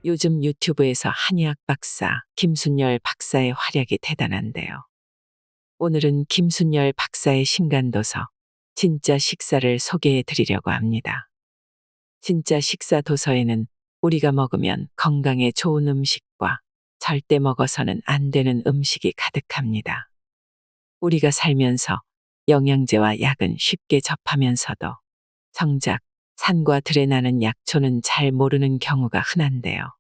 요즘 유튜브에서 한의학 박사 김순열 박사의 활약이 대단한데요. 오늘은 김순열 박사의 신간도서 진짜 식사를 소개해 드리려고 합니다. 진짜 식사 도서에는 우리가 먹으면 건강에 좋은 음식과 절대 먹어서는 안 되는 음식이 가득합니다. 우리가 살면서 영양제와 약은 쉽게 접하면서도 정작 산과 들에 나는 약초는 잘 모르는 경우가 흔한데요.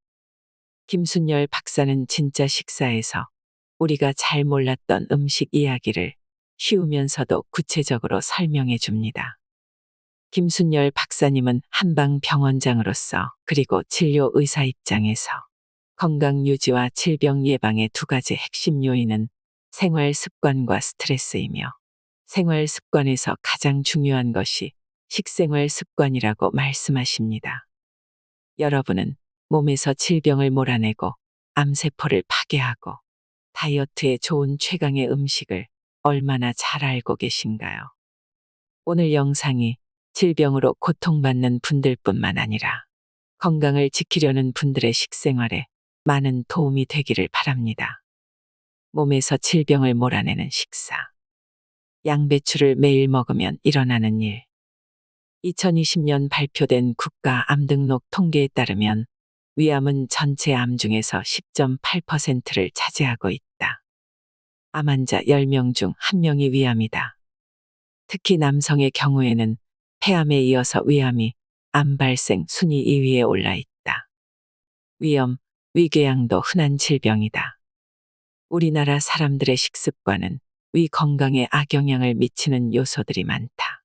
김순열 박사는 진짜 식사에서 우리가 잘 몰랐던 음식 이야기를 쉬우면서도 구체적으로 설명해 줍니다. 김순열 박사님은 한방병원장으로서 그리고 진료 의사 입장에서 건강 유지와 질병 예방의 두 가지 핵심 요인은 생활 습관과 스트레스이며 생활 습관에서 가장 중요한 것이 식생활 습관이라고 말씀하십니다. 여러분은 몸에서 질병을 몰아내고 암세포를 파괴하고 다이어트에 좋은 최강의 음식을 얼마나 잘 알고 계신가요? 오늘 영상이 질병으로 고통받는 분들뿐만 아니라 건강을 지키려는 분들의 식생활에 많은 도움이 되기를 바랍니다. 몸에서 질병을 몰아내는 식사. 양배추를 매일 먹으면 일어나는 일. 2020년 발표된 국가암 등록 통계에 따르면 위암은 전체 암 중에서 10.8%를 차지하고 있다. 암 환자 10명 중 1명이 위암이다. 특히 남성의 경우에는 폐암에 이어서 위암이 암 발생 순위 2위에 올라 있다. 위염, 위궤양도 흔한 질병이다. 우리나라 사람들의 식습관은 위 건강에 악영향을 미치는 요소들이 많다.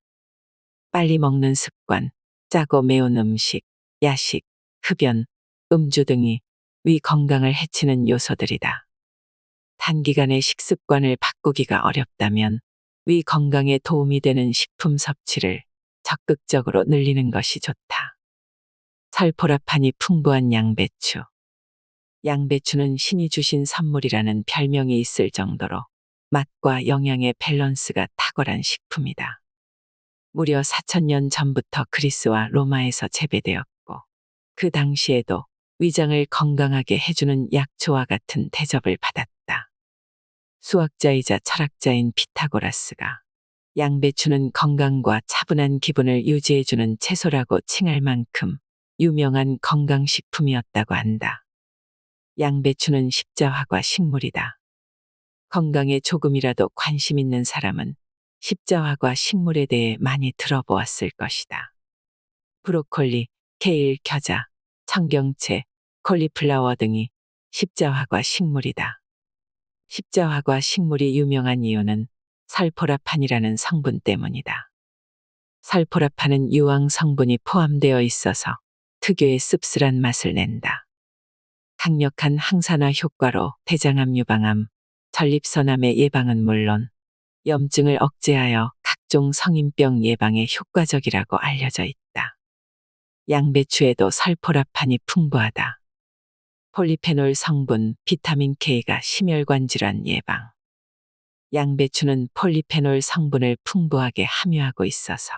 빨리 먹는 습관, 짜고 매운 음식, 야식, 흡연, 음주 등이 위 건강을 해치는 요소들이다. 단기간에 식습관을 바꾸기가 어렵다면 위 건강에 도움이 되는 식품 섭취를 적극적으로 늘리는 것이 좋다. 설포라판이 풍부한 양배추. 양배추는 신이 주신 선물이라는 별명이 있을 정도로 맛과 영양의 밸런스가 탁월한 식품이다. 무려 4,000년 전부터 그리스와 로마에서 재배되었고 그 당시에도 위장을 건강하게 해주는 약초와 같은 대접을 받았다. 수학자이자 철학자인 피타고라스가 양배추는 건강과 차분한 기분을 유지해주는 채소라고 칭할 만큼 유명한 건강식품이었다고 한다. 양배추는 십자화과 식물이다. 건강에 조금이라도 관심 있는 사람은 십자화과 식물에 대해 많이 들어보았을 것이다. 브로콜리, 케일, 겨자, 청경채, 콜리플라워 등이 십자화과 식물이다. 십자화과 식물이 유명한 이유는 설포라판이라는 성분 때문이다. 설포라판은 유황 성분이 포함되어 있어서 특유의 씁쓸한 맛을 낸다. 강력한 항산화 효과로 대장암 유방암, 전립선암의 예방은 물론 염증을 억제하여 각종 성인병 예방에 효과적이라고 알려져 있다. 양배추에도 설포라판이 풍부하다. 폴리페놀 성분 비타민 K가 심혈관 질환 예방. 양배추는 폴리페놀 성분을 풍부하게 함유하고 있어서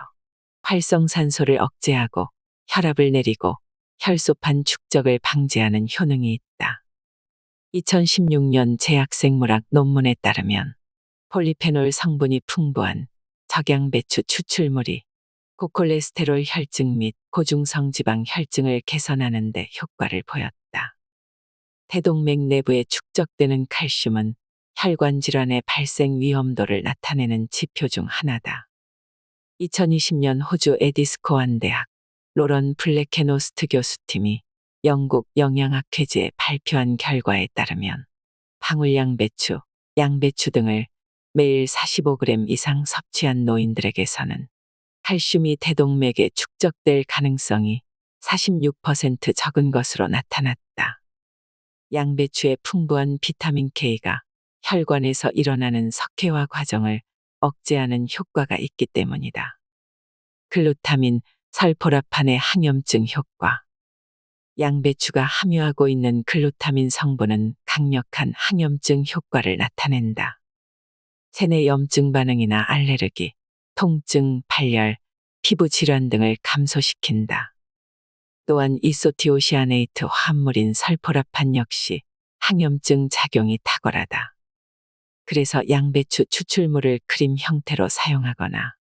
활성산소를 억제하고 혈압을 내리고 혈소판 축적을 방지하는 효능이 있다. 2016년 제약생물학 논문에 따르면 폴리페놀 성분이 풍부한 적양배추 추출물이 고콜레스테롤 혈증 및 고중성 지방 혈증을 개선하는 데 효과를 보였다. 대동맥 내부에 축적되는 칼슘은 혈관 질환의 발생 위험도를 나타내는 지표 중 하나다. 2020년 호주 에디스코안 대학 로런 블레케노스트 교수팀이 영국 영양학회지에 발표한 결과에 따르면 방울양배추, 양배추 등을 매일 45g 이상 섭취한 노인들에게서는 칼슘이 대동맥에 축적될 가능성이 46% 적은 것으로 나타났다. 양배추의 풍부한 비타민 K가 혈관에서 일어나는 석회화 과정을 억제하는 효과가 있기 때문이다. 글루타민, 설포라판의 항염증 효과. 양배추가 함유하고 있는 글루타민 성분은 강력한 항염증 효과를 나타낸다. 체내 염증 반응이나 알레르기, 통증, 발열, 피부 질환 등을 감소시킨다. 또한 이소티오시아네이트 화합물인 설포라판 역시 항염증 작용이 탁월하다. 그래서 양배추 추출물을 크림 형태로 사용하거나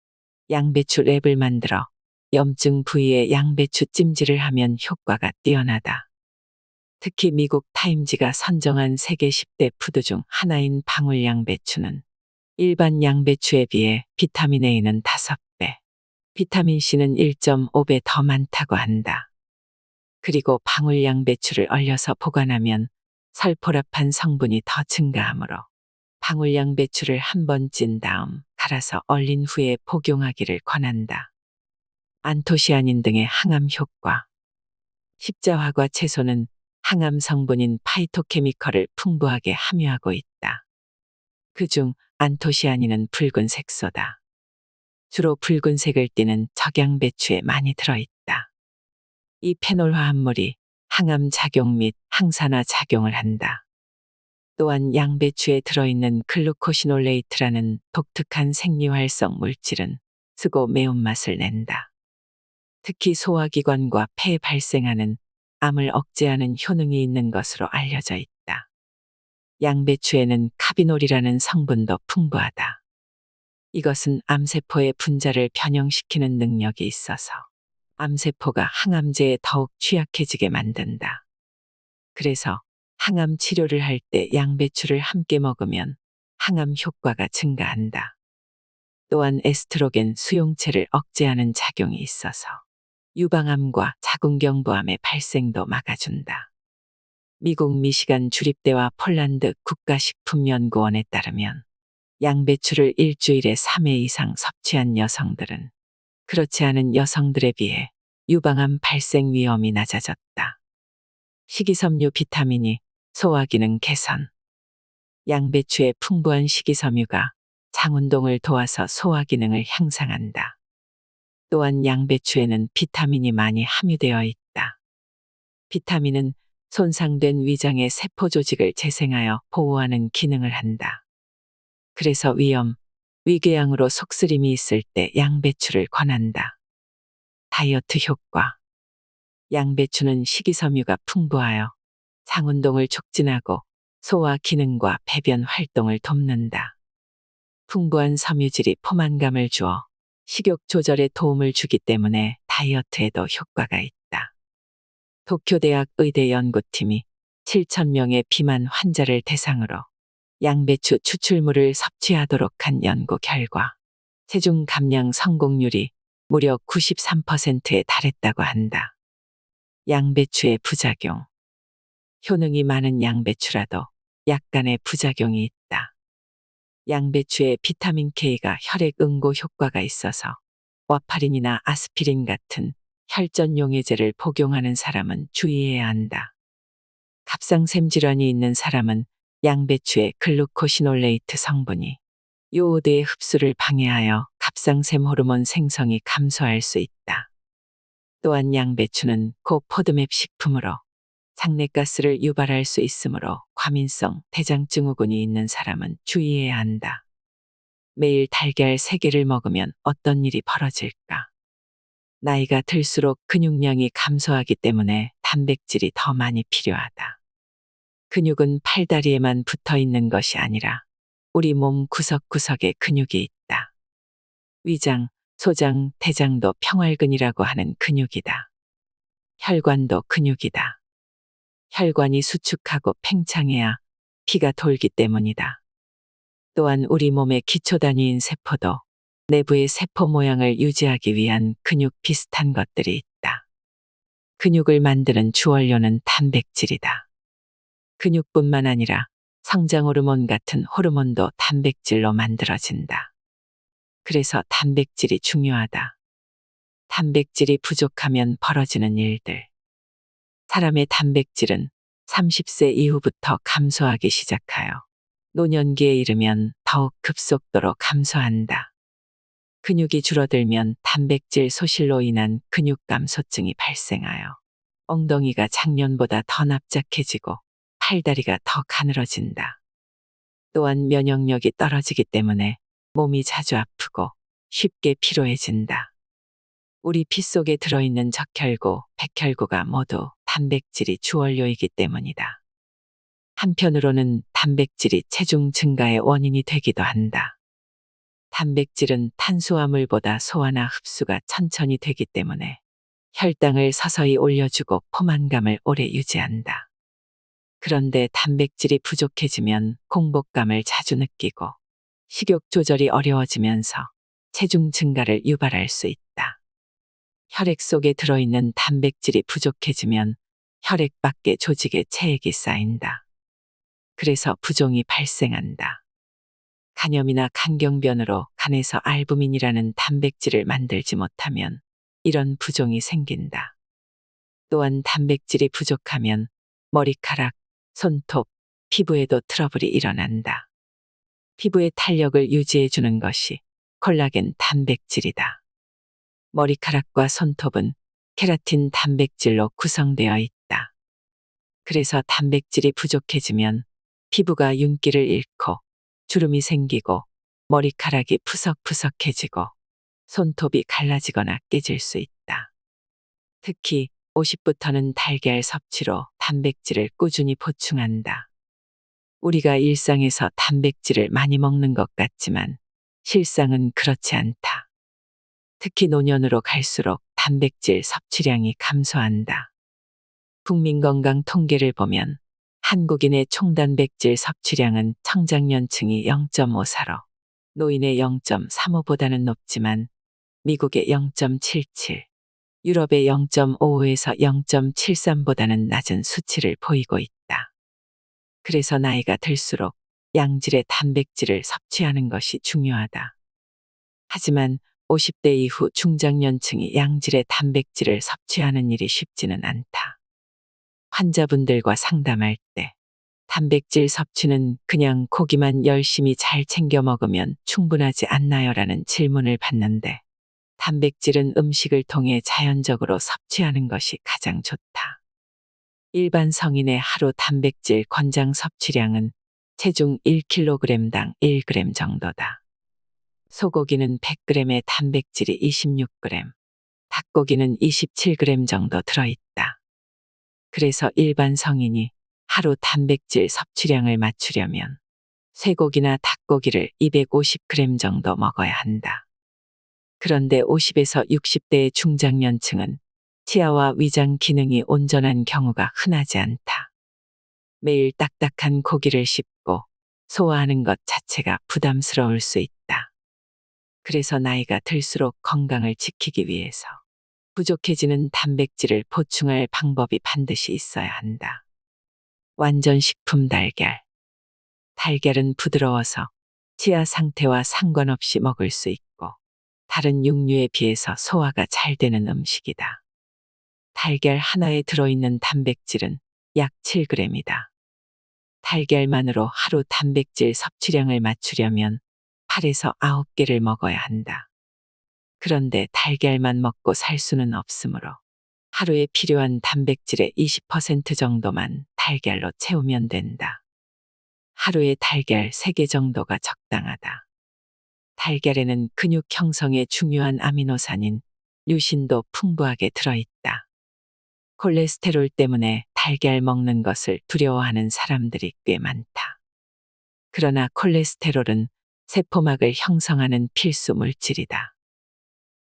양배추 랩을 만들어 염증 부위에 양배추 찜질을 하면 효과가 뛰어나다. 특히 미국 타임지가 선정한 세계 10대 푸드 중 하나인 방울 양배추는 일반 양배추에 비해 비타민 A는 5배, 비타민 C는 1.5배 더 많다고 한다. 그리고 방울 양배추를 얼려서 보관하면 설포라판 성분이 더 증가하므로 방울 양배추를 한 번 찐 다음 갈아서 얼린 후에 복용하기를 권한다. 안토시아닌 등의 항암 효과. 십자화과 채소는 항암 성분인 파이토케미컬을 풍부하게 함유하고 있다. 그중 안토시아닌은 붉은 색소다. 주로 붉은색을 띠는 적양배추에 많이 들어있다. 이 페놀 화합물이 항암 작용 및 항산화 작용을 한다. 또한 양배추에 들어있는 글루코시놀레이트라는 독특한 생리활성 물질은 쓰고 매운맛을 낸다. 특히 소화기관과 폐에 발생하는 암을 억제하는 효능이 있는 것으로 알려져 있다. 양배추에는 카비놀이라는 성분도 풍부하다. 이것은 암세포의 분자를 변형시키는 능력이 있어서 암세포가 항암제에 더욱 취약해지게 만든다. 그래서 항암 치료를 할 때 양배추를 함께 먹으면 항암 효과가 증가한다. 또한 에스트로겐 수용체를 억제하는 작용이 있어서 유방암과 자궁경부암의 발생도 막아준다. 미국 미시간 주립대와 폴란드 국가식품연구원에 따르면 양배추를 일주일에 3회 이상 섭취한 여성들은 그렇지 않은 여성들에 비해 유방암 발생 위험이 낮아졌다. 식이섬유 비타민이 소화기능 개선. 양배추의 풍부한 식이섬유가 장운동을 도와서 소화기능을 향상한다. 또한 양배추에는 비타민이 많이 함유되어 있다. 비타민은 손상된 위장의 세포 조직을 재생하여 보호하는 기능을 한다. 그래서 위염, 위궤양으로 속쓰림이 있을 때 양배추를 권한다. 다이어트 효과. 양배추는 식이섬유가 풍부하여 장운동을 촉진하고 소화 기능과 배변 활동을 돕는다. 풍부한 섬유질이 포만감을 주어 식욕 조절에 도움을 주기 때문에 다이어트에도 효과가 있다. 도쿄대학 의대 연구팀이 7,000명의 비만 환자를 대상으로 양배추 추출물을 섭취하도록 한 연구 결과 체중 감량 성공률이 무려 93%에 달했다고 한다. 양배추의 부작용. 효능이 많은 양배추라도 약간의 부작용이 있다. 양배추의 비타민 K가 혈액 응고 효과가 있어서 와파린이나 아스피린 같은 혈전 용해제를 복용하는 사람은 주의해야 한다. 갑상샘 질환이 있는 사람은 양배추의 글루코시놀레이트 성분이 요오드의 흡수를 방해하여 갑상샘 호르몬 생성이 감소할 수 있다. 또한 양배추는 고포드맵 식품으로 장내가스를 유발할 수 있으므로 과민성 대장증후군이 있는 사람은 주의해야 한다. 매일 달걀 3개를 먹으면 어떤 일이 벌어질까? 나이가 들수록 근육량이 감소하기 때문에 단백질이 더 많이 필요하다. 근육은 팔다리에만 붙어 있는 것이 아니라 우리 몸 구석구석에 근육이 있다. 위장, 소장, 대장도 평활근이라고 하는 근육이다. 혈관도 근육이다. 혈관이 수축하고 팽창해야 피가 돌기 때문이다. 또한 우리 몸의 기초 단위인 세포도 내부의 세포 모양을 유지하기 위한 근육 비슷한 것들이 있다. 근육을 만드는 주원료는 단백질이다. 근육뿐만 아니라 성장 호르몬 같은 호르몬도 단백질로 만들어진다. 그래서 단백질이 중요하다. 단백질이 부족하면 벌어지는 일들. 사람의 단백질은 30세 이후부터 감소하기 시작하여 노년기에 이르면 더욱 급속도로 감소한다. 근육이 줄어들면 단백질 소실로 인한 근육 감소증이 발생하여 엉덩이가 작년보다 더 납작해지고 팔다리가 더 가늘어진다. 또한 면역력이 떨어지기 때문에 몸이 자주 아프고 쉽게 피로해진다. 우리 피 속에 들어있는 적혈구, 백혈구가 모두 단백질이 주원료이기 때문이다. 한편으로는 단백질이 체중 증가의 원인이 되기도 한다. 단백질은 탄수화물보다 소화나 흡수가 천천히 되기 때문에 혈당을 서서히 올려주고 포만감을 오래 유지한다. 그런데 단백질이 부족해지면 공복감을 자주 느끼고 식욕 조절이 어려워지면서 체중 증가를 유발할 수 있다. 혈액 속에 들어있는 단백질이 부족해지면 혈액 밖의 조직에 체액이 쌓인다. 그래서 부종이 발생한다. 간염이나 간경변으로 간에서 알부민이라는 단백질을 만들지 못하면 이런 부종이 생긴다. 또한 단백질이 부족하면 머리카락, 손톱, 피부에도 트러블이 일어난다. 피부의 탄력을 유지해 주는 것이 콜라겐 단백질이다. 머리카락과 손톱은 케라틴 단백질로 구성되어 있다. 그래서 단백질이 부족해지면 피부가 윤기를 잃고 주름이 생기고 머리카락이 푸석푸석해지고 손톱이 갈라지거나 깨질 수 있다. 특히 50부터는 달걀 섭취로 단백질을 꾸준히 보충한다. 우리가 일상에서 단백질을 많이 먹는 것 같지만 실상은 그렇지 않다. 특히 노년으로 갈수록 단백질 섭취량이 감소한다. 국민 건강 통계를 보면 한국인의 총 단백질 섭취량은 청장년층이 0.54로 노인의 0.35보다는 높지만 미국의 0.77, 유럽의 0.55에서 0.73보다는 낮은 수치를 보이고 있다. 그래서 나이가 들수록 양질의 단백질을 섭취하는 것이 중요하다. 하지만 50대 이후 중장년층이 양질의 단백질을 섭취하는 일이 쉽지는 않다. 환자분들과 상담할 때 단백질 섭취는 그냥 고기만 열심히 잘 챙겨 먹으면 충분하지 않나요?라는 질문을 받는데 단백질은 음식을 통해 자연적으로 섭취하는 것이 가장 좋다. 일반 성인의 하루 단백질 권장 섭취량은 체중 1kg당 1g 정도다. 소고기는 100g에 단백질이 26g, 닭고기는 27g 정도 들어있다. 그래서 일반 성인이 하루 단백질 섭취량을 맞추려면 쇠고기나 닭고기를 250g 정도 먹어야 한다. 그런데 50에서 60대의 중장년층은 치아와 위장 기능이 온전한 경우가 흔하지 않다. 매일 딱딱한 고기를 씹고 소화하는 것 자체가 부담스러울 수 있다. 그래서 나이가 들수록 건강을 지키기 위해서 부족해지는 단백질을 보충할 방법이 반드시 있어야 한다. 완전식품 달걀. 달걀은 부드러워서 치아 상태와 상관없이 먹을 수 있고 다른 육류에 비해서 소화가 잘 되는 음식이다. 달걀 하나에 들어있는 단백질은 약 7g이다. 달걀만으로 하루 단백질 섭취량을 맞추려면 8에서 9개를 먹어야 한다. 그런데 달걀만 먹고 살 수는 없으므로 하루에 필요한 단백질의 20% 정도만 달걀로 채우면 된다. 하루에 달걀 3개 정도가 적당하다. 달걀에는 근육 형성에 중요한 아미노산인 류신도 풍부하게 들어있다. 콜레스테롤 때문에 달걀 먹는 것을 두려워하는 사람들이 꽤 많다. 그러나 콜레스테롤은 세포막을 형성하는 필수 물질이다.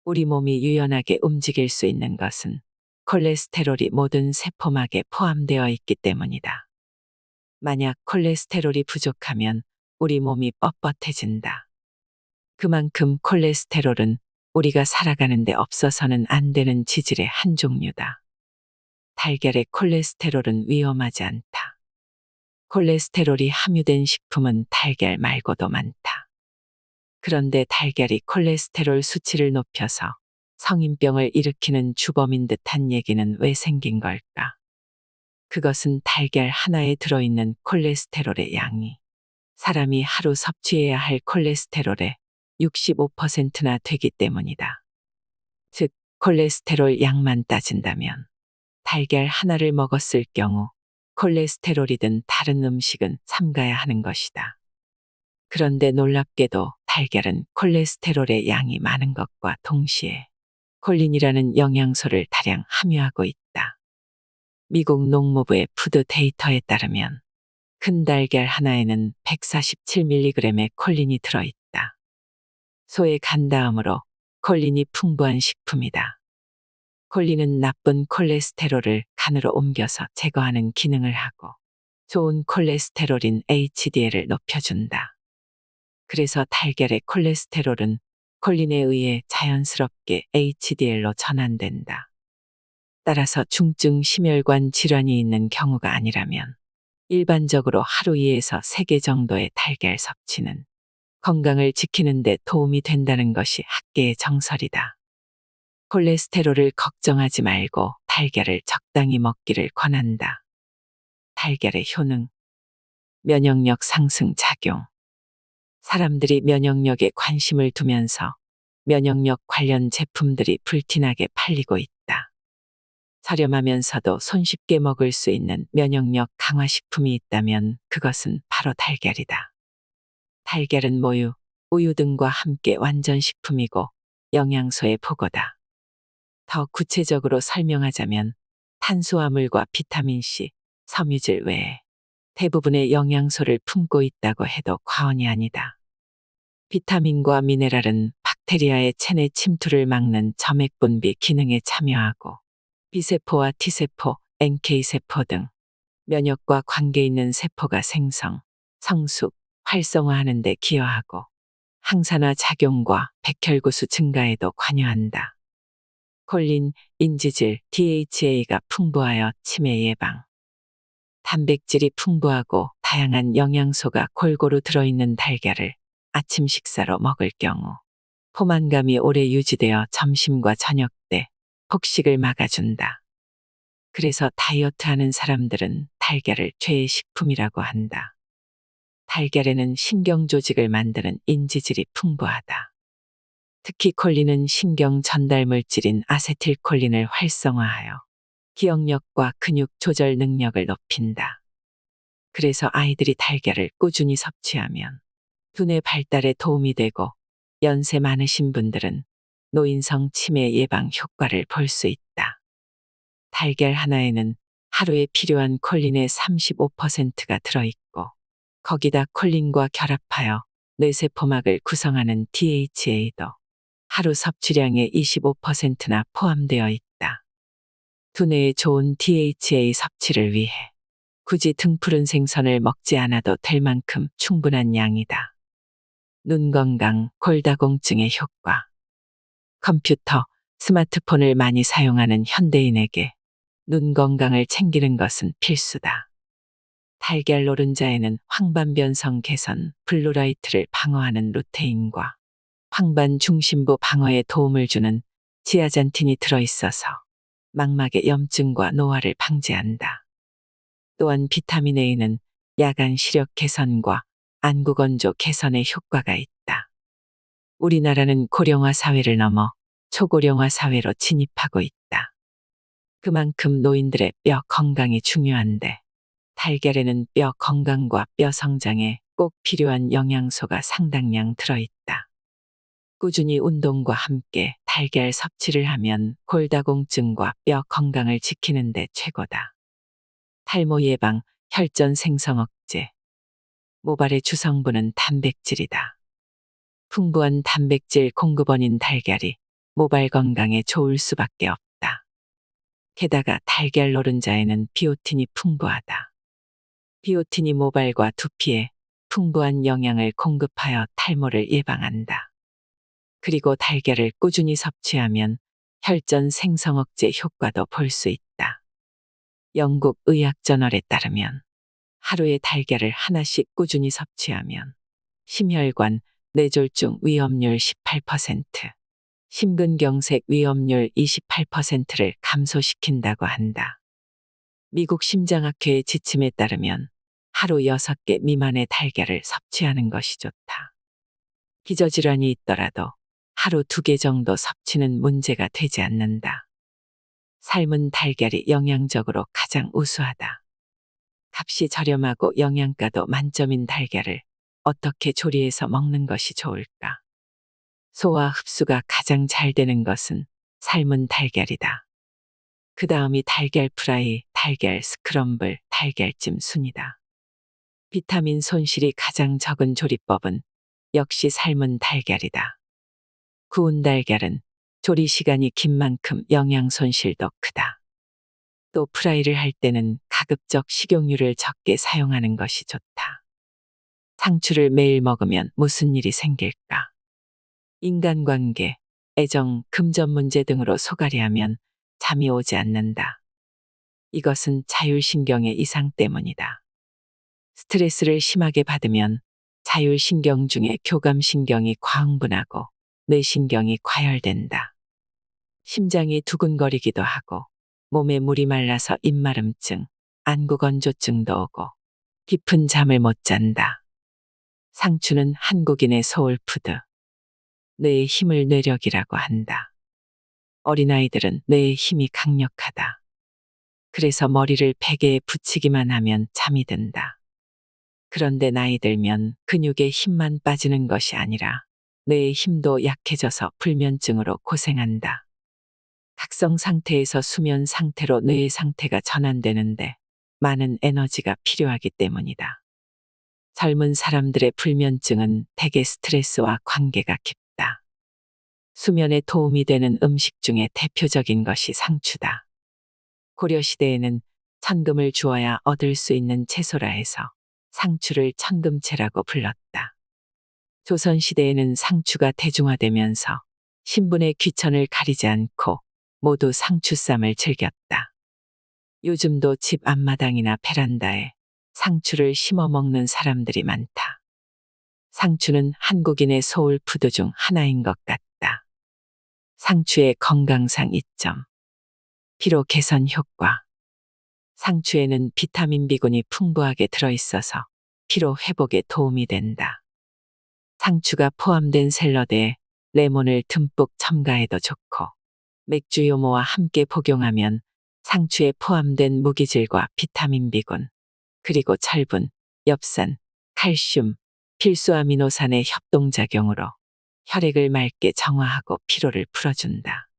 우리 몸이 유연하게 움직일 수 있는 것은 콜레스테롤이 모든 세포막에 포함되어 있기 때문이다. 만약 콜레스테롤이 부족하면 우리 몸이 뻣뻣해진다. 그만큼 콜레스테롤은 우리가 살아가는데 없어서는 안 되는 지질의 한 종류다. 달걀의 콜레스테롤은 위험하지 않다. 콜레스테롤이 함유된 식품은 달걀 말고도 많다. 그런데 달걀이 콜레스테롤 수치를 높여서 성인병을 일으키는 주범인 듯한 얘기는 왜 생긴 걸까? 그것은 달걀 하나에 들어있는 콜레스테롤의 양이 사람이 하루 섭취해야 할 콜레스테롤의 65%나 되기 때문이다. 즉, 콜레스테롤 양만 따진다면 달걀 하나를 먹었을 경우 콜레스테롤이든 다른 음식은 삼가야 하는 것이다. 그런데 놀랍게도 달걀은 콜레스테롤의 양이 많은 것과 동시에 콜린이라는 영양소를 다량 함유하고 있다. 미국 농무부의 푸드 데이터에 따르면 큰 달걀 하나에는 147mg의 콜린이 들어있다. 소의 간 다음으로 콜린이 풍부한 식품이다. 콜린은 나쁜 콜레스테롤을 간으로 옮겨서 제거하는 기능을 하고 좋은 콜레스테롤인 HDL을 높여준다. 그래서 달걀의 콜레스테롤은 콜린에 의해 자연스럽게 HDL로 전환된다. 따라서 중증 심혈관 질환이 있는 경우가 아니라면 일반적으로 하루 2에서 3개 정도의 달걀 섭취는 건강을 지키는 데 도움이 된다는 것이 학계의 정설이다. 콜레스테롤을 걱정하지 말고 달걀을 적당히 먹기를 권한다. 달걀의 효능, 면역력 상승 작용. 사람들이 면역력에 관심을 두면서 면역력 관련 제품들이 불티나게 팔리고 있다. 저렴하면서도 손쉽게 먹을 수 있는 면역력 강화 식품이 있다면 그것은 바로 달걀이다. 달걀은 모유, 우유 등과 함께 완전식품이고 영양소의 보고다. 더 구체적으로 설명하자면 탄수화물과 비타민C, 섬유질 외에 대부분의 영양소를 품고 있다고 해도 과언이 아니다. 비타민과 미네랄은 박테리아의 체내 침투를 막는 점액 분비 기능에 참여하고 B세포와 T세포, NK세포 등 면역과 관계 있는 세포가 생성, 성숙, 활성화하는 데 기여하고 항산화 작용과 백혈구수 증가에도 관여한다. 콜린, 인지질, DHA가 풍부하여 치매 예방. 단백질이 풍부하고 다양한 영양소가 골고루 들어있는 달걀을 아침 식사로 먹을 경우 포만감이 오래 유지되어 점심과 저녁 때 폭식을 막아준다. 그래서 다이어트하는 사람들은 달걀을 최애 식품이라고 한다. 달걀에는 신경조직을 만드는 인지질이 풍부하다. 특히 콜린은 신경 전달 물질인 아세틸콜린을 활성화하여 기억력과 근육 조절 능력을 높인다. 그래서 아이들이 달걀을 꾸준히 섭취하면 두뇌 발달에 도움이 되고 연세 많으신 분들은 노인성 치매 예방 효과를 볼 수 있다. 달걀 하나에는 하루에 필요한 콜린의 35%가 들어있고 거기다 콜린과 결합하여 뇌세포막을 구성하는 DHA도 하루 섭취량의 25%나 포함되어 있다. 두뇌에 좋은 DHA 섭취를 위해 굳이 등푸른 생선을 먹지 않아도 될 만큼 충분한 양이다. 눈 건강, 골다공증의 효과. 컴퓨터, 스마트폰을 많이 사용하는 현대인에게 눈 건강을 챙기는 것은 필수다. 달걀 노른자에는 황반변성 개선, 블루라이트를 방어하는 루테인과 황반 중심부 방어에 도움을 주는 지아잔틴이 들어있어서 망막의 염증과 노화를 방지한다. 또한 비타민 A는 야간 시력 개선과 안구 건조 개선에 효과가 있다. 우리나라는 고령화 사회를 넘어 초고령화 사회로 진입하고 있다. 그만큼 노인들의 뼈 건강이 중요한데 달걀에는 뼈 건강과 뼈 성장에 꼭 필요한 영양소가 상당량 들어있다. 꾸준히 운동과 함께 달걀 섭취를 하면 골다공증과 뼈 건강을 지키는 데 최고다. 탈모 예방, 혈전 생성 억제. 모발의 주성분은 단백질이다. 풍부한 단백질 공급원인 달걀이 모발 건강에 좋을 수밖에 없다. 게다가 달걀 노른자에는 비오틴이 풍부하다. 비오틴이 모발과 두피에 풍부한 영양을 공급하여 탈모를 예방한다. 그리고 달걀을 꾸준히 섭취하면 혈전 생성 억제 효과도 볼 수 있다. 영국 의학저널에 따르면 하루에 달걀을 하나씩 꾸준히 섭취하면 심혈관, 뇌졸중 위험률 18%, 심근경색 위험률 28%를 감소시킨다고 한다. 미국 심장학회의 지침에 따르면 하루 6개 미만의 달걀을 섭취하는 것이 좋다. 기저질환이 있더라도 하루 2개 정도 섭취는 문제가 되지 않는다. 삶은 달걀이 영양적으로 가장 우수하다. 값이 저렴하고 영양가도 만점인 달걀을 어떻게 조리해서 먹는 것이 좋을까? 소화 흡수가 가장 잘 되는 것은 삶은 달걀이다. 그 다음이 달걀 프라이, 달걀 스크럼블, 달걀찜 순이다. 비타민 손실이 가장 적은 조리법은 역시 삶은 달걀이다. 구운 달걀은 조리 시간이 긴 만큼 영양 손실도 크다. 또 프라이를 할 때는 가급적 식용유를 적게 사용하는 것이 좋다. 상추를 매일 먹으면 무슨 일이 생길까? 인간관계, 애정, 금전 문제 등으로 소갈이하면 잠이 오지 않는다. 이것은 자율신경의 이상 때문이다. 스트레스를 심하게 받으면 자율신경 중에 교감신경이 과흥분하고 뇌신경이 과열된다. 심장이 두근거리기도 하고 몸에 물이 말라서 입마름증, 안구건조증도 오고 깊은 잠을 못 잔다. 상추는 한국인의 소울푸드. 뇌의 힘을 뇌력이라고 한다. 어린아이들은 뇌의 힘이 강력하다. 그래서 머리를 베개에 붙이기만 하면 잠이 든다. 그런데 나이 들면 근육의 힘만 빠지는 것이 아니라 뇌의 힘도 약해져서 불면증으로 고생한다. 각성 상태에서 수면 상태로 뇌의 상태가 전환되는데 많은 에너지가 필요하기 때문이다. 젊은 사람들의 불면증은 대개 스트레스와 관계가 깊다. 수면에 도움이 되는 음식 중에 대표적인 것이 상추다. 고려시대에는 천금을 주어야 얻을 수 있는 채소라 해서 상추를 천금채라고 불렀다. 조선시대에는 상추가 대중화되면서 신분의 귀천을 가리지 않고 모두 상추쌈을 즐겼다. 요즘도 집 앞마당이나 베란다에 상추를 심어 먹는 사람들이 많다. 상추는 한국인의 소울푸드 중 하나인 것 같다. 상추의 건강상 이점. 피로 개선 효과. 상추에는 비타민 B군이 풍부하게 들어있어서 피로 회복에 도움이 된다. 상추가 포함된 샐러드에 레몬을 듬뿍 첨가해도 좋고 맥주 요모와 함께 복용하면 상추에 포함된 무기질과 비타민 B군, 그리고 철분, 엽산, 칼슘, 필수 아미노산의 협동작용으로 혈액을 맑게 정화하고 피로를 풀어준다.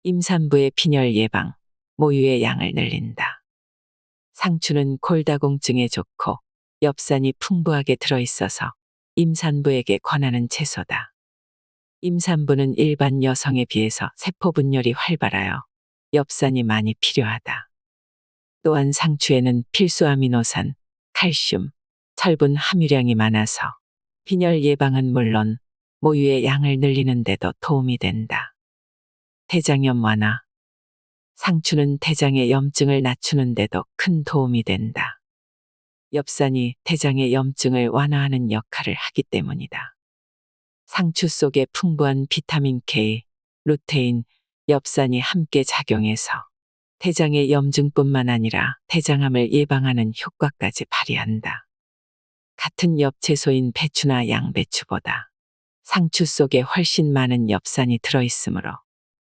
임산부의 빈혈 예방, 모유의 양을 늘린다. 상추는 골다공증에 좋고 엽산이 풍부하게 들어있어서 임산부에게 권하는 채소다. 임산부는 일반 여성에 비해서 세포 분열이 활발하여 엽산이 많이 필요하다. 또한 상추에는 필수 아미노산, 칼슘, 철분 함유량이 많아서 빈혈 예방은 물론 모유의 양을 늘리는 데도 도움이 된다. 대장염 완화. 상추는 대장의 염증을 낮추는 데도 큰 도움이 된다. 엽산이 대장의 염증을 완화하는 역할을 하기 때문이다. 상추 속에 풍부한 비타민 K, 루테인, 엽산이 함께 작용해서 대장의 염증뿐만 아니라 대장암을 예방하는 효과까지 발휘한다. 같은 엽채소인 배추나 양배추보다 상추 속에 훨씬 많은 엽산이 들어있으므로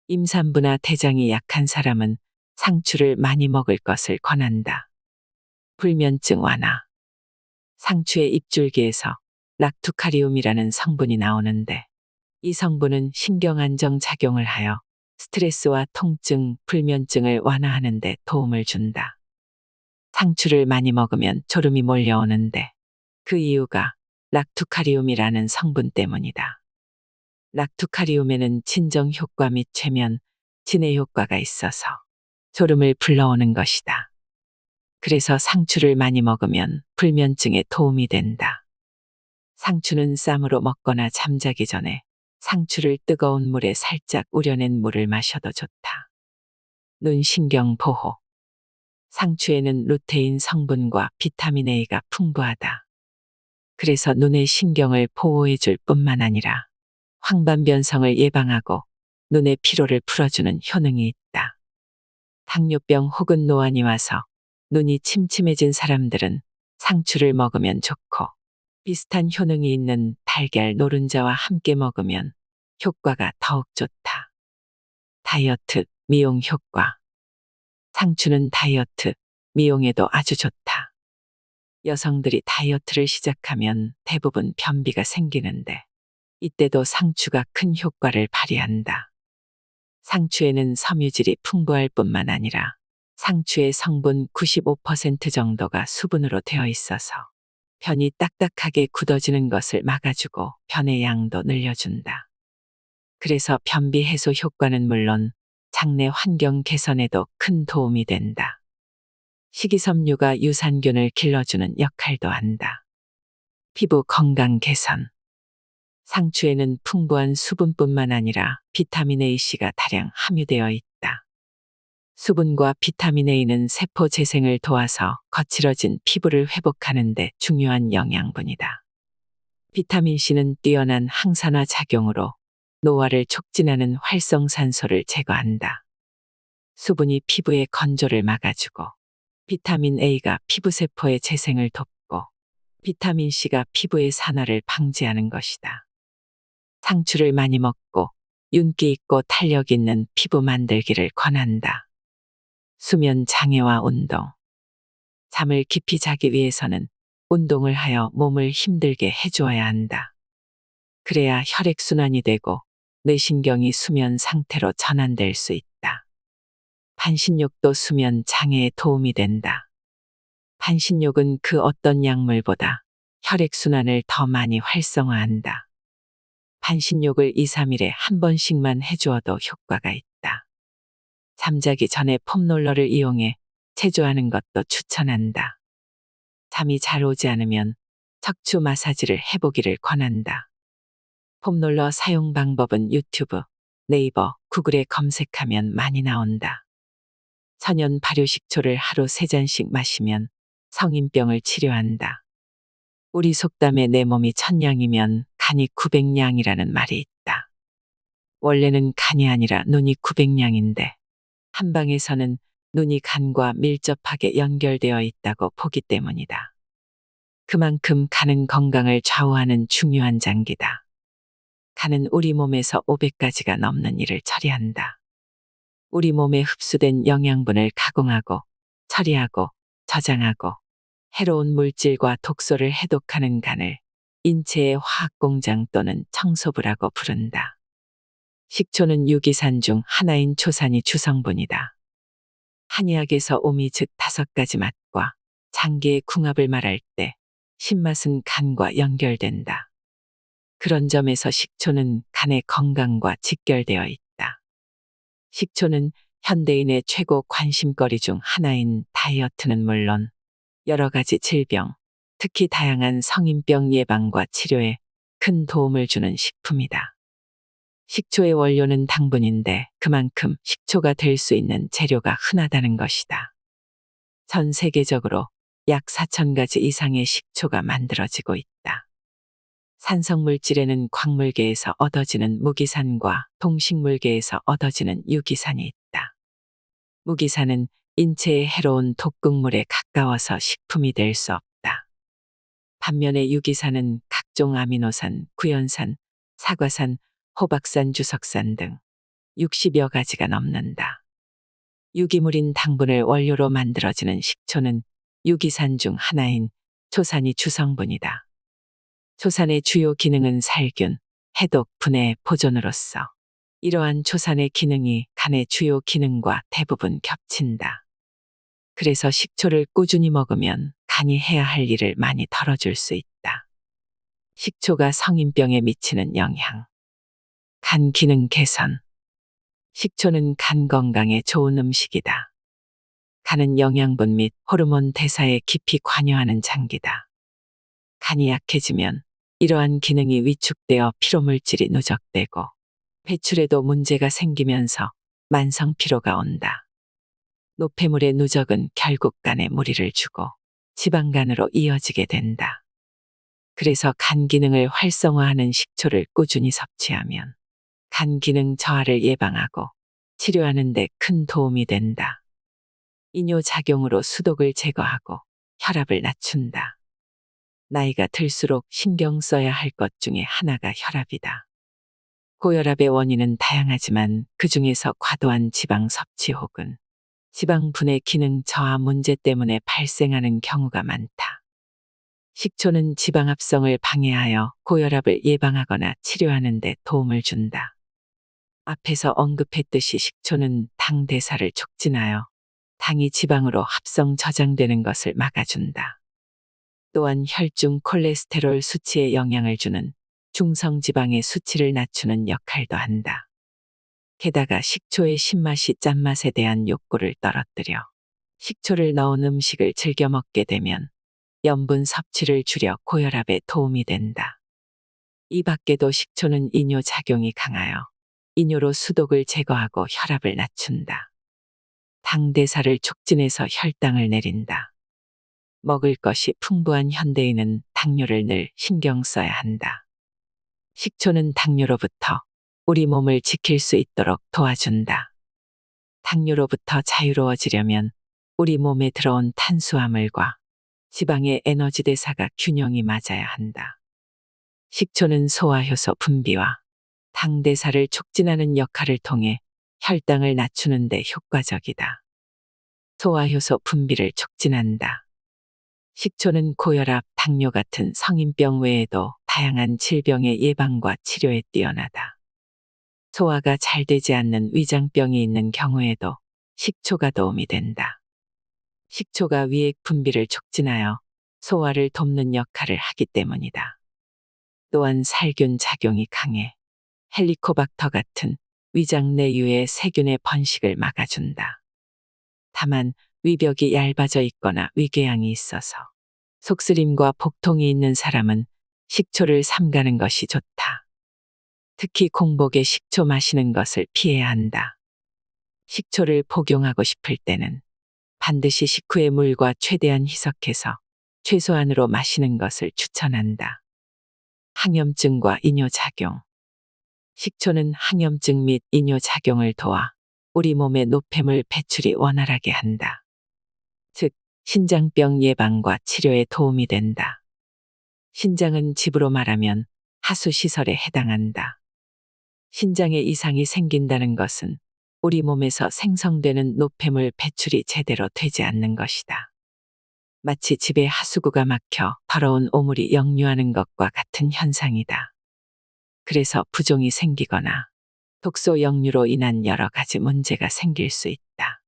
임산부나 대장이 약한 사람은 상추를 많이 먹을 것을 권한다. 불면증 완화. 상추의 잎줄기에서 락투카리움이라는 성분이 나오는데 이 성분은 신경 안정 작용을 하여 스트레스와 통증, 불면증을 완화하는 데 도움을 준다. 상추를 많이 먹으면 졸음이 몰려오는데 그 이유가 락투카리움이라는 성분 때문이다. 락투카리움에는 진정 효과 및 최면, 진해 효과가 있어서 졸음을 불러오는 것이다. 그래서 상추를 많이 먹으면 불면증에 도움이 된다. 상추는 쌈으로 먹거나 잠자기 전에 상추를 뜨거운 물에 살짝 우려낸 물을 마셔도 좋다. 눈 신경 보호. 상추에는 루테인 성분과 비타민 A가 풍부하다. 그래서 눈의 신경을 보호해 줄 뿐만 아니라 황반변성을 예방하고 눈의 피로를 풀어주는 효능이 있다. 당뇨병 혹은 노안이 와서 눈이 침침해진 사람들은 상추를 먹으면 좋고 비슷한 효능이 있는 달걀 노른자와 함께 먹으면 효과가 더욱 좋다. 다이어트, 미용 효과. 상추는 다이어트, 미용에도 아주 좋다. 여성들이 다이어트를 시작하면 대부분 변비가 생기는데 이때도 상추가 큰 효과를 발휘한다. 상추에는 섬유질이 풍부할 뿐만 아니라 상추의 성분 95% 정도가 수분으로 되어 있어서 변이 딱딱하게 굳어지는 것을 막아주고 변의 양도 늘려준다. 그래서 변비 해소 효과는 물론 장내 환경 개선에도 큰 도움이 된다. 식이섬유가 유산균을 길러주는 역할도 한다. 피부 건강 개선. 상추에는 풍부한 수분뿐만 아니라 비타민 A씨가 다량 함유되어 있다. 수분과 비타민 A는 세포 재생을 도와서 거칠어진 피부를 회복하는 데 중요한 영양분이다. 비타민 C는 뛰어난 항산화 작용으로 노화를 촉진하는 활성산소를 제거한다. 수분이 피부의 건조를 막아주고 비타민 A가 피부세포의 재생을 돕고 비타민 C가 피부의 산화를 방지하는 것이다. 상추를 많이 먹고 윤기 있고 탄력 있는 피부 만들기를 권한다. 수면 장애와 운동. 잠을 깊이 자기 위해서는 운동을 하여 몸을 힘들게 해주어야 한다. 그래야 혈액순환이 되고 뇌신경이 수면 상태로 전환될 수 있다. 반신욕도 수면 장애에 도움이 된다. 반신욕은 그 어떤 약물보다 혈액순환을 더 많이 활성화한다. 반신욕을 2, 3일에 한 번씩만 해주어도 효과가 있다. 잠자기 전에 폼롤러를 이용해 체조하는 것도 추천한다. 잠이 잘 오지 않으면 척추 마사지를 해보기를 권한다. 폼롤러 사용 방법은 유튜브, 네이버, 구글에 검색하면 많이 나온다. 천연 발효식초를 하루 3잔씩 마시면 성인병을 치료한다. 우리 속담에 내 몸이 1000냥이면 간이 900냥이라는 말이 있다. 원래는 간이 아니라 눈이 900냥인데 한방에서는 눈이 간과 밀접하게 연결되어 있다고 보기 때문이다. 그만큼 간은 건강을 좌우하는 중요한 장기다. 간은 우리 몸에서 500가지가 넘는 일을 처리한다. 우리 몸에 흡수된 영양분을 가공하고 처리하고 저장하고 해로운 물질과 독소를 해독하는 간을 인체의 화학공장 또는 청소부라고 부른다. 식초는 유기산 중 하나인 초산이 주성분이다. 한의학에서 오미 즉 5가지 맛과 장기의 궁합을 말할 때 신맛은 간과 연결된다. 그런 점에서 식초는 간의 건강과 직결되어 있다. 식초는 현대인의 최고 관심거리 중 하나인 다이어트는 물론 여러 가지 질병, 특히 다양한 성인병 예방과 치료에 큰 도움을 주는 식품이다. 식초의 원료는 당분인데 그만큼 식초가 될 수 있는 재료가 흔하다는 것이다. 전 세계적으로 약 4,000가지 이상의 식초가 만들어지고 있다. 산성물질에는 광물계에서 얻어지는 무기산과 동식물계에서 얻어지는 유기산이 있다. 무기산은 인체에 해로운 독극물에 가까워서 식품이 될 수 없다. 반면에 유기산은 각종 아미노산, 구연산, 사과산, 호박산, 주석산 등 60여 가지가 넘는다. 유기물인 당분을 원료로 만들어지는 식초는 유기산 중 하나인 초산이 주성분이다. 초산의 주요 기능은 살균, 해독, 분해, 보존으로서 이러한 초산의 기능이 간의 주요 기능과 대부분 겹친다. 그래서 식초를 꾸준히 먹으면 간이 해야 할 일을 많이 덜어줄 수 있다. 식초가 성인병에 미치는 영향. 간 기능 개선. 식초는 간 건강에 좋은 음식이다. 간은 영양분 및 호르몬 대사에 깊이 관여하는 장기다. 간이 약해지면 이러한 기능이 위축되어 피로물질이 누적되고 배출에도 문제가 생기면서 만성 피로가 온다. 노폐물의 누적은 결국 간에 무리를 주고 지방간으로 이어지게 된다. 그래서 간 기능을 활성화하는 식초를 꾸준히 섭취하면 간 기능 저하를 예방하고 치료하는 데 큰 도움이 된다. 이뇨작용으로 수독을 제거하고 혈압을 낮춘다. 나이가 들수록 신경 써야 할 것 중에 하나가 혈압이다. 고혈압의 원인은 다양하지만 그 중에서 과도한 지방 섭취 혹은 지방 분해 기능 저하 문제 때문에 발생하는 경우가 많다. 식초는 지방 합성을 방해하여 고혈압을 예방하거나 치료하는 데 도움을 준다. 앞에서 언급했듯이 식초는 당 대사를 촉진하여 당이 지방으로 합성 저장되는 것을 막아준다. 또한 혈중 콜레스테롤 수치에 영향을 주는 중성지방의 수치를 낮추는 역할도 한다. 게다가 식초의 신맛이 짠맛에 대한 욕구를 떨어뜨려 식초를 넣은 음식을 즐겨 먹게 되면 염분 섭취를 줄여 고혈압에 도움이 된다. 이 밖에도 식초는 이뇨 작용이 강하여 이뇨로 수독을 제거하고 혈압을 낮춘다. 당 대사를 촉진해서 혈당을 내린다. 먹을 것이 풍부한 현대인은 당뇨를 늘 신경 써야 한다. 식초는 당뇨로부터 우리 몸을 지킬 수 있도록 도와준다. 당뇨로부터 자유로워지려면 우리 몸에 들어온 탄수화물과 지방의 에너지 대사가 균형이 맞아야 한다. 식초는 소화효소 분비와 당 대사를 촉진하는 역할을 통해 혈당을 낮추는 데 효과적이다. 소화효소 분비를 촉진한다. 식초는 고혈압, 당뇨 같은 성인병 외에도 다양한 질병의 예방과 치료에 뛰어나다. 소화가 잘 되지 않는 위장병이 있는 경우에도 식초가 도움이 된다. 식초가 위액 분비를 촉진하여 소화를 돕는 역할을 하기 때문이다. 또한 살균 작용이 강해 헬리코박터 같은 위장 내유의 세균의 번식을 막아준다. 다만 위벽이 얇아져 있거나 위궤양이 있어서 속쓰림과 복통이 있는 사람은 식초를 삼가는 것이 좋다. 특히 공복에 식초 마시는 것을 피해야 한다. 식초를 복용하고 싶을 때는 반드시 식후에 물과 최대한 희석해서 최소한으로 마시는 것을 추천한다. 항염증과 이뇨작용. 식초는 항염증 및 이뇨작용을 도와 우리 몸의 노폐물 배출이 원활하게 한다. 즉, 신장병 예방과 치료에 도움이 된다. 신장은 집으로 말하면 하수시설에 해당한다. 신장에 이상이 생긴다는 것은 우리 몸에서 생성되는 노폐물 배출이 제대로 되지 않는 것이다. 마치 집에 하수구가 막혀 더러운 오물이 역류하는 것과 같은 현상이다. 그래서 부종이 생기거나 독소 역류로 인한 여러 가지 문제가 생길 수 있다.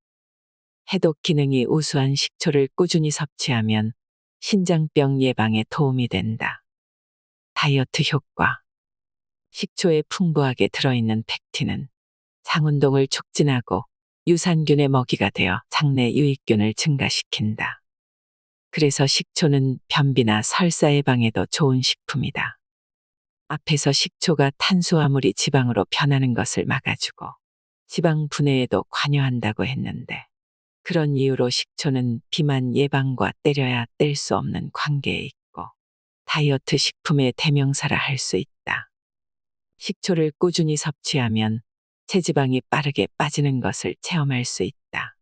해독 기능이 우수한 식초를 꾸준히 섭취하면 신장병 예방에 도움이 된다. 다이어트 효과. 식초에 풍부하게 들어있는 펙틴은 장운동을 촉진하고 유산균의 먹이가 되어 장내 유익균을 증가시킨다. 그래서 식초는 변비나 설사 예방에도 좋은 식품이다. 앞에서 식초가 탄수화물이 지방으로 변하는 것을 막아주고 지방 분해에도 관여한다고 했는데, 그런 이유로 식초는 비만 예방과 때려야 뗄 수 없는 관계에 있고 다이어트 식품의 대명사라 할 수 있다. 식초를 꾸준히 섭취하면 체지방이 빠르게 빠지는 것을 체험할 수 있다.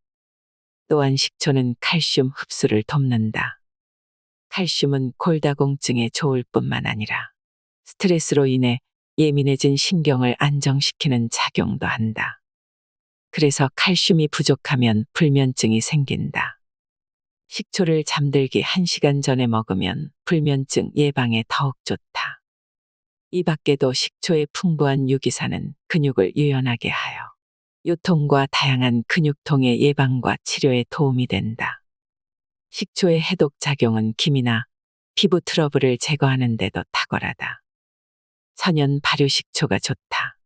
또한 식초는 칼슘 흡수를 돕는다. 칼슘은 골다공증에 좋을 뿐만 아니라 스트레스로 인해 예민해진 신경을 안정시키는 작용도 한다. 그래서 칼슘이 부족하면 불면증이 생긴다. 식초를 잠들기 1시간 전에 먹으면 불면증 예방에 더욱 좋다. 이 밖에도 식초의 풍부한 유기산은 근육을 유연하게 하여 요통과 다양한 근육통의 예방과 치료에 도움이 된다. 식초의 해독 작용은 기미나 피부 트러블을 제거하는 데도 탁월하다. 천연 발효식초가 좋다.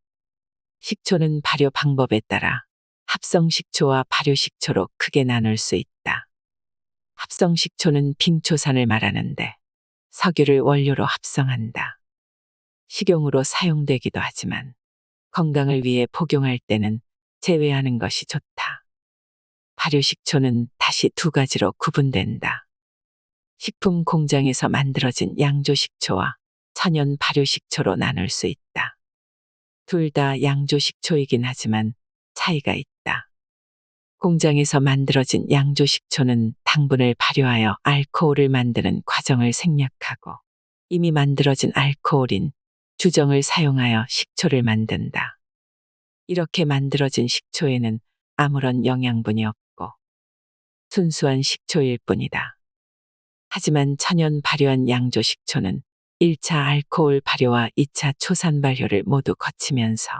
식초는 발효 방법에 따라 합성식초와 발효식초로 크게 나눌 수 있다. 합성식초는 빙초산을 말하는데 석유를 원료로 합성한다. 식용으로 사용되기도 하지만 건강을 위해 복용할 때는 제외하는 것이 좋다. 발효식초는 다시 두 가지로 구분된다. 식품 공장에서 만들어진 양조식초와 천연 발효식초로 나눌 수 있다. 둘 다 양조식초이긴 하지만 차이가 있다. 공장에서 만들어진 양조식초는 당분을 발효하여 알코올을 만드는 과정을 생략하고 이미 만들어진 알코올인 주정을 사용하여 식초를 만든다. 이렇게 만들어진 식초에는 아무런 영양분이 없고 순수한 식초일 뿐이다. 하지만 천연 발효한 양조식초는 1차 알코올 발효와 2차 초산 발효를 모두 거치면서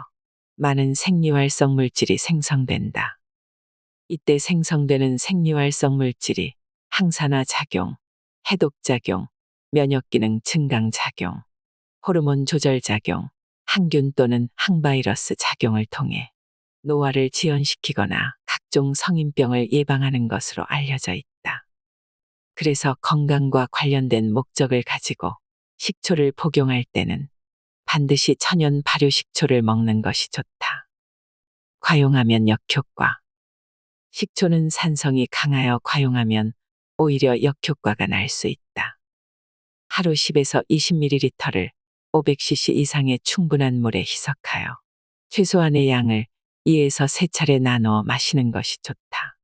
많은 생리활성 물질이 생성된다. 이때 생성되는 생리활성 물질이 항산화 작용, 해독 작용, 면역 기능 증강 작용, 호르몬 조절 작용, 항균 또는 항바이러스 작용을 통해 노화를 지연시키거나 각종 성인병을 예방하는 것으로 알려져 있다. 그래서 건강과 관련된 목적을 가지고 식초를 복용할 때는 반드시 천연 발효 식초를 먹는 것이 좋다. 과용하면 역효과. 식초는 산성이 강하여 과용하면 오히려 역효과가 날 수 있다. 하루 10에서 20ml를 500cc 이상의 충분한 물에 희석하여 최소한의 양을 2에서 3차례 나누어 마시는 것이 좋다.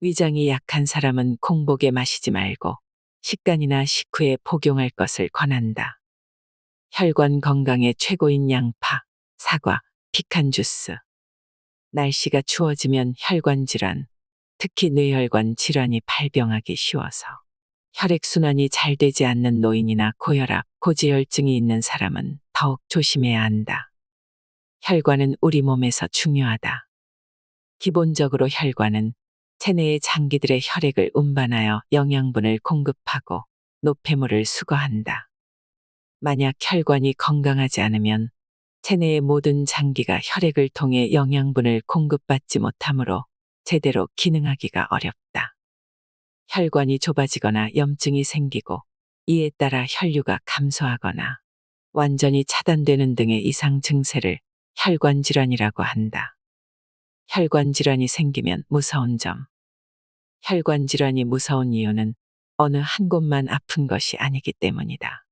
위장이 약한 사람은 공복에 마시지 말고 식간이나 식후에 복용할 것을 권한다. 혈관 건강에 최고인 양파, 사과, 피칸 주스. 날씨가 추워지면 혈관 질환, 특히 뇌혈관 질환이 발병하기 쉬워서 혈액순환이 잘 되지 않는 노인이나 고혈압, 고지혈증이 있는 사람은 더욱 조심해야 한다. 혈관은 우리 몸에서 중요하다. 기본적으로 혈관은 체내의 장기들의 혈액을 운반하여 영양분을 공급하고 노폐물을 수거한다. 만약 혈관이 건강하지 않으면 체내의 모든 장기가 혈액을 통해 영양분을 공급받지 못하므로 제대로 기능하기가 어렵다. 혈관이 좁아지거나 염증이 생기고 이에 따라 혈류가 감소하거나 완전히 차단되는 등의 이상 증세를 혈관 질환이라고 한다. 혈관 질환이 생기면 무서운 점. 혈관 질환이 무서운 이유는 어느 한 곳만 아픈 것이 아니기 때문이다.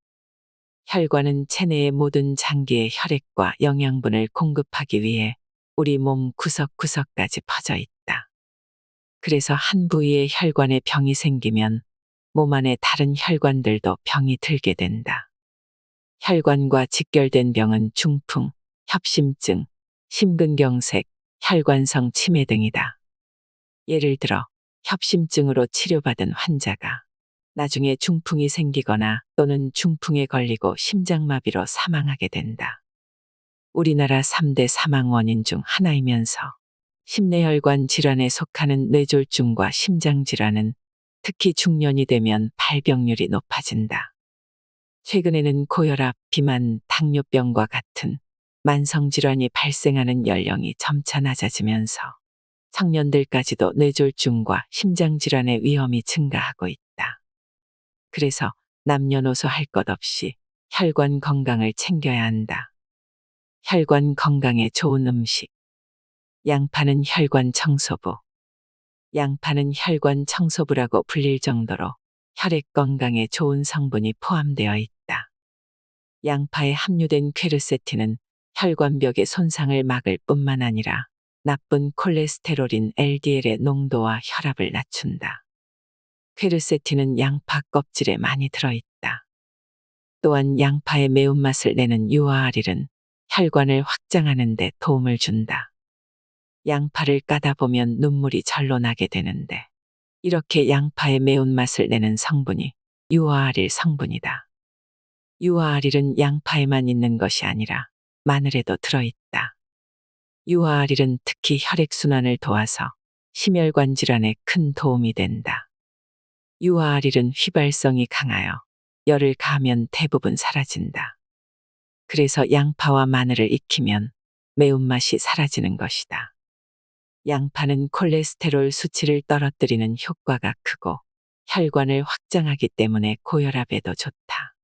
혈관은 체내의 모든 장기에 혈액과 영양분을 공급하기 위해 우리 몸 구석구석까지 퍼져 있다. 그래서 한 부위의 혈관에 병이 생기면 몸 안의 다른 혈관들도 병이 들게 된다. 혈관과 직결된 병은 중풍, 협심증, 심근경색, 혈관성 치매 등이다. 예를 들어 협심증으로 치료받은 환자가 나중에 중풍이 생기거나 또는 중풍에 걸리고 심장마비로 사망하게 된다. 우리나라 3대 사망 원인 중 하나이면서 심내혈관 질환에 속하는 뇌졸중과 심장질환은 특히 중년이 되면 발병률이 높아진다. 최근에는 고혈압, 비만, 당뇨병과 같은 만성질환이 발생하는 연령이 점차 낮아지면서 청년들까지도 뇌졸중과 심장질환의 위험이 증가하고 있다. 그래서 남녀노소 할 것 없이 혈관 건강을 챙겨야 한다. 혈관 건강에 좋은 음식. 양파는 혈관 청소부. 양파는 혈관 청소부라고 불릴 정도로 혈액 건강에 좋은 성분이 포함되어 있다. 양파에 함유된 퀘르세틴은 혈관벽의 손상을 막을 뿐만 아니라 나쁜 콜레스테롤인 LDL의 농도와 혈압을 낮춘다. 퀘르세틴은 양파 껍질에 많이 들어있다. 또한 양파의 매운맛을 내는 유아알일은 혈관을 확장하는 데 도움을 준다. 양파를 까다 보면 눈물이 절로 나게 되는데 이렇게 양파의 매운맛을 내는 성분이 유아알일 성분이다. 유아알일은 양파에만 있는 것이 아니라 마늘에도 들어있다. 유아알일은 특히 혈액순환을 도와서 심혈관 질환에 큰 도움이 된다. 유아알일은 휘발성이 강하여 열을 가하면 대부분 사라진다. 그래서 양파와 마늘을 익히면 매운맛이 사라지는 것이다. 양파는 콜레스테롤 수치를 떨어뜨리는 효과가 크고 혈관을 확장하기 때문에 고혈압에도 좋다.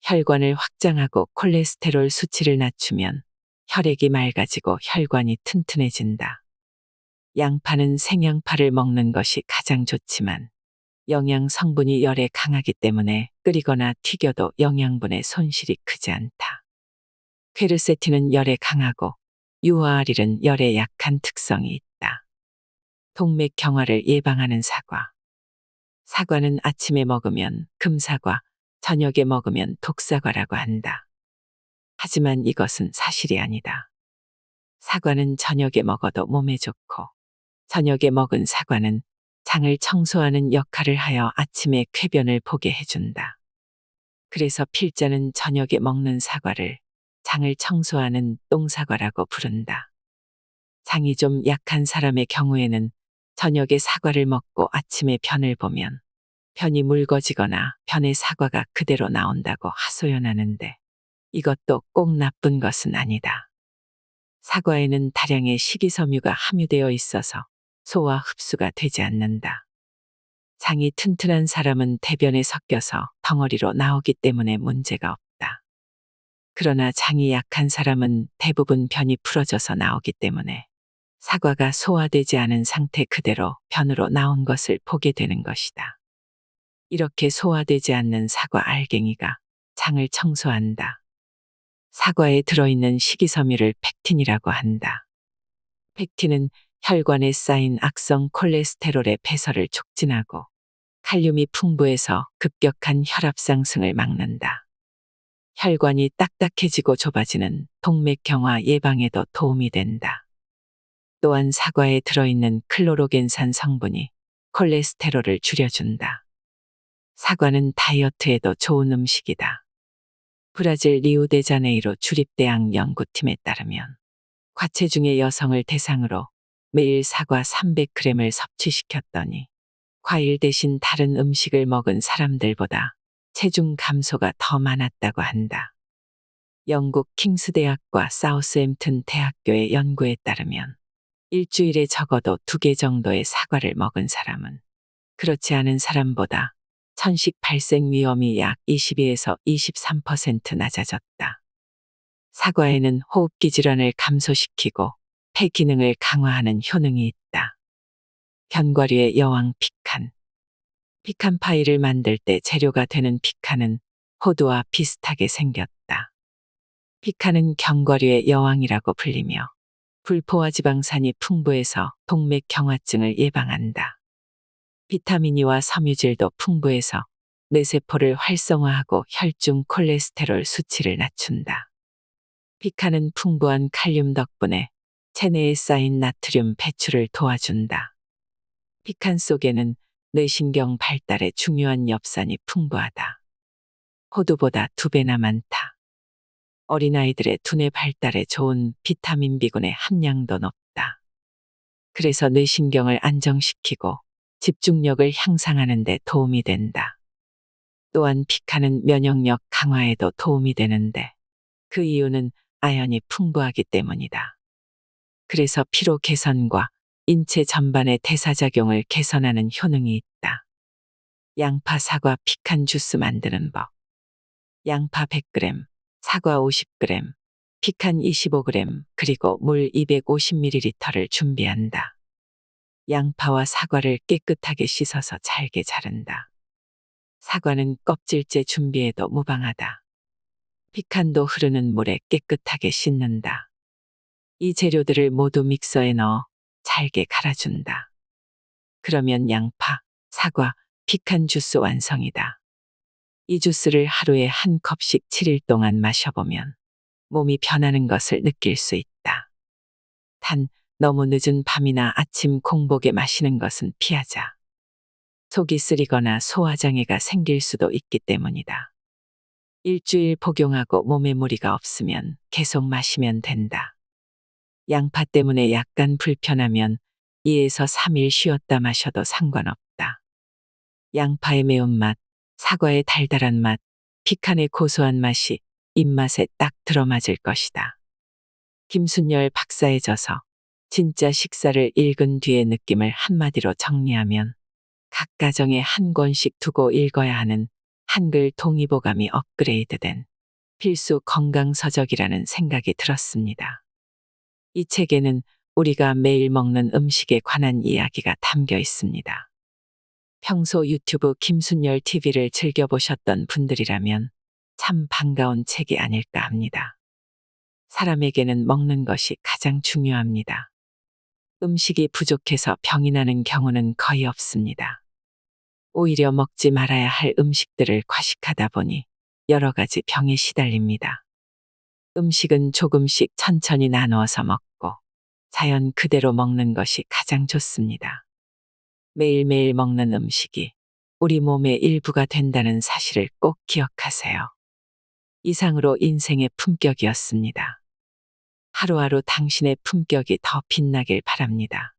혈관을 확장하고 콜레스테롤 수치를 낮추면 혈액이 맑아지고 혈관이 튼튼해진다. 양파는 생양파를 먹는 것이 가장 좋지만 영양 성분이 열에 강하기 때문에 끓이거나 튀겨도 영양분의 손실이 크지 않다. 퀘르세틴은 열에 강하고 유아알일은 열에 약한 특성이 있다. 동맥경화를 예방하는 사과. 사과는 아침에 먹으면 금사과, 저녁에 먹으면 독사과라고 한다. 하지만 이것은 사실이 아니다. 사과는 저녁에 먹어도 몸에 좋고 저녁에 먹은 사과는 장을 청소하는 역할을 하여 아침에 쾌변을 보게 해준다. 그래서 필자는 저녁에 먹는 사과를 장을 청소하는 똥사과라고 부른다. 장이 좀 약한 사람의 경우에는 저녁에 사과를 먹고 아침에 변을 보면 변이 묽어지거나 변에 사과가 그대로 나온다고 하소연하는데 이것도 꼭 나쁜 것은 아니다. 사과에는 다량의 식이섬유가 함유되어 있어서 소화 흡수가 되지 않는다. 장이 튼튼한 사람은 대변에 섞여서 덩어리로 나오기 때문에 문제가 없다. 그러나 장이 약한 사람은 대부분 변이 풀어져서 나오기 때문에 사과가 소화되지 않은 상태 그대로 변으로 나온 것을 보게 되는 것이다. 이렇게 소화되지 않는 사과 알갱이가 장을 청소한다. 사과에 들어있는 식이섬유를 펙틴이라고 한다. 펙틴은 혈관에 쌓인 악성 콜레스테롤의 배설을 촉진하고 칼륨이 풍부해서 급격한 혈압 상승을 막는다. 혈관이 딱딱해지고 좁아지는 동맥경화 예방에도 도움이 된다. 또한 사과에 들어있는 클로로겐산 성분이 콜레스테롤을 줄여준다. 사과는 다이어트에도 좋은 음식이다. 브라질 리우데자네이로 주립대학 연구팀에 따르면 과체중의 여성을 대상으로 매일 사과 300g을 섭취시켰더니 과일 대신 다른 음식을 먹은 사람들보다 체중 감소가 더 많았다고 한다. 영국 킹스대학과 사우스햄튼 대학교의 연구에 따르면 일주일에 적어도 2개 정도의 사과를 먹은 사람은 그렇지 않은 사람보다 천식 발생 위험이 약 22에서 23% 낮아졌다. 사과에는 호흡기 질환을 감소시키고 폐 기능을 강화하는 효능이 있다. 견과류의 여왕 피칸. 피칸 파이를 만들 때 재료가 되는 피칸은 호두와 비슷하게 생겼다. 피칸은 견과류의 여왕이라고 불리며 불포화 지방산이 풍부해서 동맥경화증을 예방한다. 비타민이와 섬유질도 풍부해서 뇌세포를 활성화하고 혈중 콜레스테롤 수치를 낮춘다. 피칸은 풍부한 칼륨 덕분에 체내에 쌓인 나트륨 배출을 도와준다. 피칸 속에는 뇌신경 발달에 중요한 엽산이 풍부하다. 호두보다 2배나 많다. 어린아이들의 두뇌 발달에 좋은 비타민 B군의 함량도 높다. 그래서 뇌신경을 안정시키고 집중력을 향상하는 데 도움이 된다. 또한 피칸은 면역력 강화에도 도움이 되는데 그 이유는 아연이 풍부하기 때문이다. 그래서 피로 개선과 인체 전반의 대사작용을 개선하는 효능이 있다. 양파, 사과, 피칸 주스 만드는 법. 양파 100g, 사과 50g, 피칸 25g, 그리고 물 250ml를 준비한다. 양파와 사과를 깨끗하게 씻어서 잘게 자른다. 사과는 껍질째 준비해도 무방하다. 피칸도 흐르는 물에 깨끗하게 씻는다. 이 재료들을 모두 믹서에 넣어 잘게 갈아준다. 그러면 양파, 사과, 피칸 주스 완성이다. 이 주스를 하루에 한 컵씩 7일 동안 마셔보면 몸이 변하는 것을 느낄 수 있다. 단, 너무 늦은 밤이나 아침 공복에 마시는 것은 피하자. 속이 쓰리거나 소화장애가 생길 수도 있기 때문이다. 일주일 복용하고 몸에 무리가 없으면 계속 마시면 된다. 양파 때문에 약간 불편하면 2에서 3일 쉬었다 마셔도 상관없다. 양파의 매운맛, 사과의 달달한 맛, 피칸의 고소한 맛이 입맛에 딱 들어맞을 것이다. 김순열 박사의 저서 진짜 식사를 읽은 뒤의 느낌을 한마디로 정리하면 각 가정에 한 권씩 두고 읽어야 하는 한글 동의보감이 업그레이드된 필수 건강서적이라는 생각이 들었습니다. 이 책에는 우리가 매일 먹는 음식에 관한 이야기가 담겨 있습니다. 평소 유튜브 김순열 TV를 즐겨보셨던 분들이라면 참 반가운 책이 아닐까 합니다. 사람에게는 먹는 것이 가장 중요합니다. 음식이 부족해서 병이 나는 경우는 거의 없습니다. 오히려 먹지 말아야 할 음식들을 과식하다 보니 여러 가지 병에 시달립니다. 음식은 조금씩 천천히 나누어서 먹고 자연 그대로 먹는 것이 가장 좋습니다. 매일매일 먹는 음식이 우리 몸의 일부가 된다는 사실을 꼭 기억하세요. 이상으로 인생의 품격이었습니다. 하루하루 당신의 품격이 더 빛나길 바랍니다.